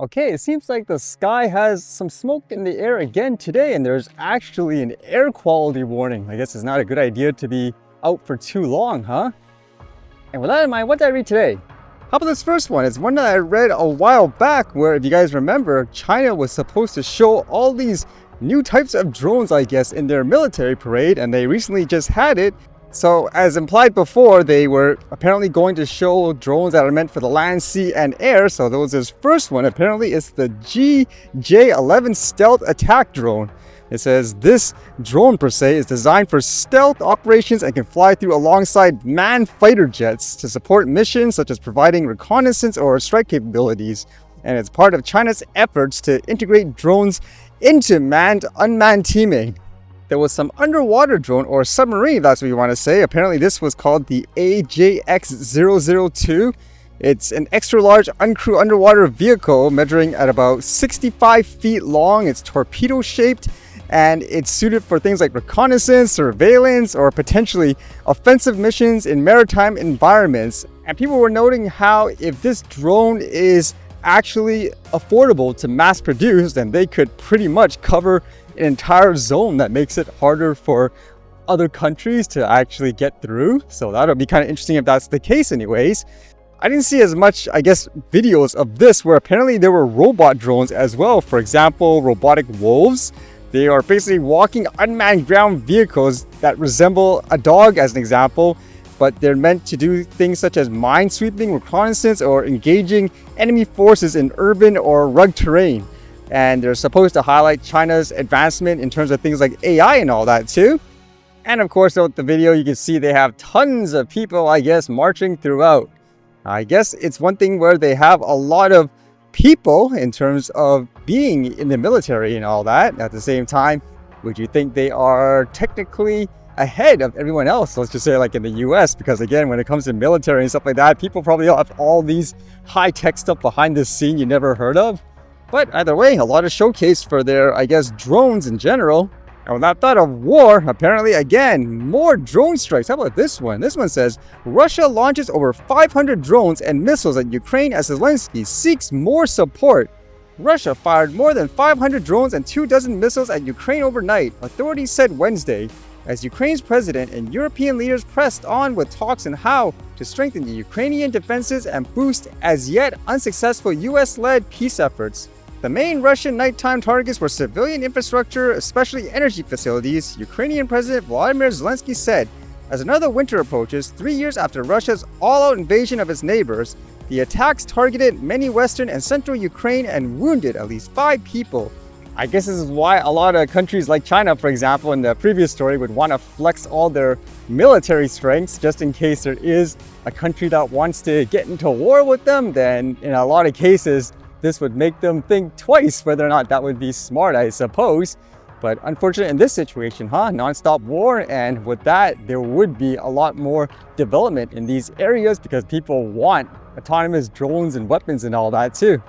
Okay, it seems like the sky has some smoke in the air again today, and there's actually an air quality warning. I guess it's not a good idea to be out for too long, huh? And with that in mind, what did I read today? How about this first one? It's one that I read a while back where, if you guys remember, China was supposed to show all these new types of drones, I guess, in their military parade, and they recently just had it. So as implied before, they were apparently going to show drones that are meant for the land, sea, and air. So there was this first one. Apparently it's the GJ11 stealth attack drone. It says this drone per se is designed for stealth operations and can fly through alongside manned fighter jets to support missions such as providing reconnaissance or strike capabilities. And it's part of China's efforts to integrate drones into manned-unmanned teaming. There was some underwater drone, or submarine, if that's what you want to say. Apparently this was called the AJX002. It's an extra large uncrewed underwater vehicle measuring at about 65 feet long. It's torpedo shaped, and it's suited for things like reconnaissance, surveillance, or potentially offensive missions in maritime environments. And people were noting how if this drone is actually affordable to mass produce, then they could pretty much cover an entire zone that makes it harder for other countries to actually get through. So that'll be kind of interesting if that's the case anyways. I didn't see as much, I guess, videos of this where apparently there were robot drones as well. For example, robotic wolves. They are basically walking unmanned ground vehicles that resemble a dog as an example, but they're meant to do things such as minesweeping, reconnaissance, or engaging enemy forces in urban or rugged terrain. And they're supposed to highlight China's advancement in terms of things like AI and all that too. And of course, with the video, you can see they have tons of people, I guess, marching throughout. I guess it's one thing where they have a lot of people in terms of being in the military and all that. At the same time, would you think they are technically ahead of everyone else? Let's just say like in the US, because again, when it comes to military and stuff like that, people probably have all these high-tech stuff behind the scene you never heard of. But either way, a lot of showcase for their, I guess, drones in general. And with that thought of war, apparently, again, more drone strikes. How about this one? This one says, Russia launches over 500 drones and missiles at Ukraine as Zelensky seeks more support. Russia fired more than 500 drones and 24 missiles at Ukraine overnight, authorities said Wednesday, as Ukraine's president and European leaders pressed on with talks on how to strengthen the Ukrainian defenses and boost as yet unsuccessful US-led peace efforts. The main Russian nighttime targets were civilian infrastructure, especially energy facilities, Ukrainian President Volodymyr Zelensky said. As another winter approaches, 3 years after Russia's all-out invasion of its neighbors, the attacks targeted many western and central Ukraine and wounded at least 5 people. I guess this is why a lot of countries like China, for example, in the previous story, would want to flex all their military strengths just in case there is a country that wants to get into war with them. Then in a lot of cases, this would make them think twice whether or not that would be smart, I suppose. But unfortunately in this situation, non-stop war, and with that, there would be a lot more development in these areas because people want autonomous drones and weapons and all that too.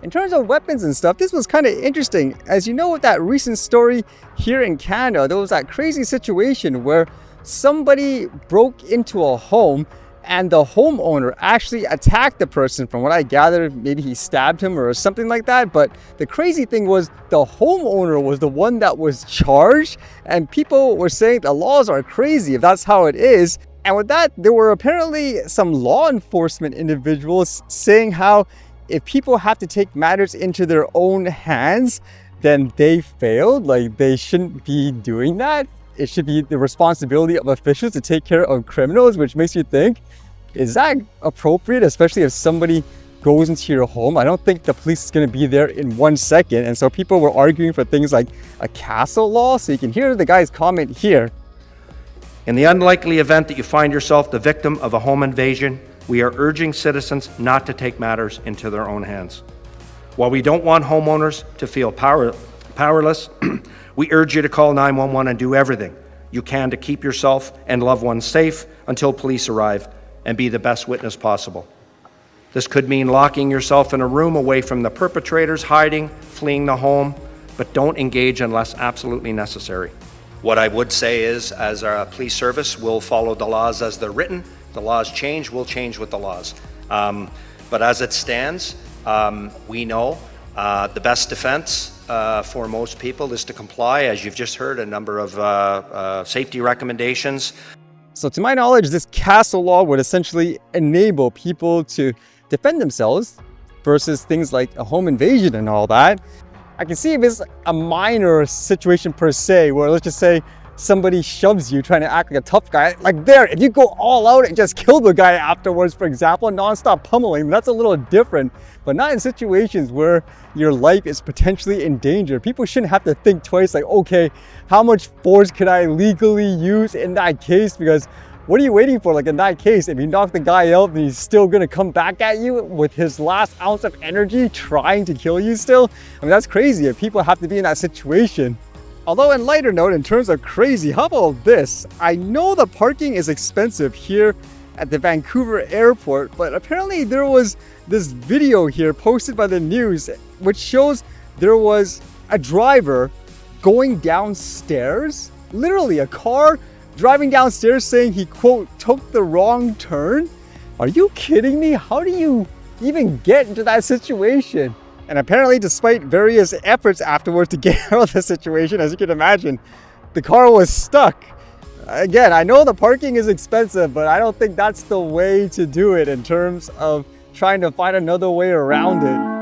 In terms of weapons and stuff, this was kind of interesting. As you know, with that recent story here in Canada, there was that crazy situation where somebody broke into a home and the homeowner actually attacked the person. From what I gathered, maybe he stabbed him or something like that. But the crazy thing was the homeowner was the one that was charged, and people were saying the laws are crazy if that's how it is. And with that, there were apparently some law enforcement individuals saying how if people have to take matters into their own hands, then they failed. Like, they shouldn't be doing that. It should be the responsibility of officials to take care of criminals, which makes you think, is that appropriate, especially if somebody goes into your home? I don't think the police is going to be there in 1 second. And so people were arguing for things like a castle law. So you can hear the guy's comment here. In the unlikely event that you find yourself the victim of a home invasion, we are urging citizens not to take matters into their own hands. While we don't want homeowners to feel powerless, we urge you to call 911 and do everything you can to keep yourself and loved ones safe until police arrive, and be the best witness possible. This could mean locking yourself in a room away from the perpetrators, hiding, fleeing the home, but don't engage unless absolutely necessary. What I would say is, as a police service, we'll follow the laws as they're written. The laws change, we'll change with the laws. But as it stands, we know The best defense for most people is to comply, as you've just heard, a number of safety recommendations. So to my knowledge, this castle law would essentially enable people to defend themselves versus things like a home invasion and all that. I can see if it's a minor situation per se, where let's just say somebody shoves you trying to act like a tough guy. Like there, if you go all out and just kill the guy afterwards, for example, non-stop pummeling, that's a little different. But not in situations where your life is potentially in danger. People shouldn't have to think twice, like, okay, how much force could I legally use in that case? Because what are you waiting for? Like in that case, if you knock the guy out and he's still gonna come back at you with his last ounce of energy trying to kill you still, I mean, that's crazy if people have to be in that situation. Although in lighter note, in terms of crazy, how about this? I know the parking is expensive here at the Vancouver airport, but apparently there was this video here posted by the news which shows there was a driver going downstairs, literally a car driving downstairs saying he, quote, took the wrong turn. Are you kidding me? How do you even get into that situation? And apparently, despite various efforts afterwards to get out of the situation, as you can imagine, the car was stuck. Again, I know the parking is expensive, but I don't think that's the way to do it in terms of trying to find another way around it.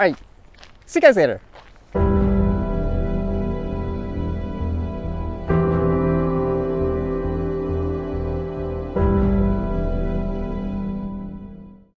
All right, see you guys later.